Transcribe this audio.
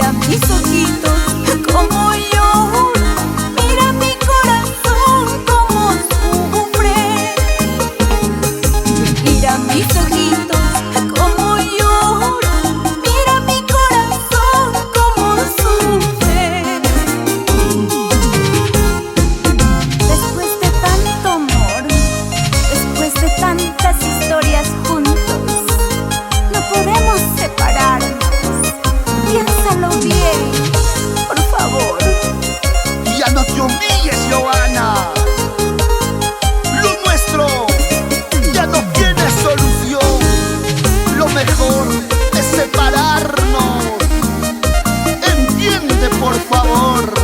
Mira mis ojitos como lloran, mira mi corazón como sufre. Mira mis ojitos como lloran, mira mi corazón como sufre. Después de tanto amor, después de tantas historias juntos, no podemos separarnos. Piénsalo bien, por favor. Ya no te humilles, Johanna. Lo nuestro ya no tiene solución. Lo mejor es separarnos. Entiende, por favor.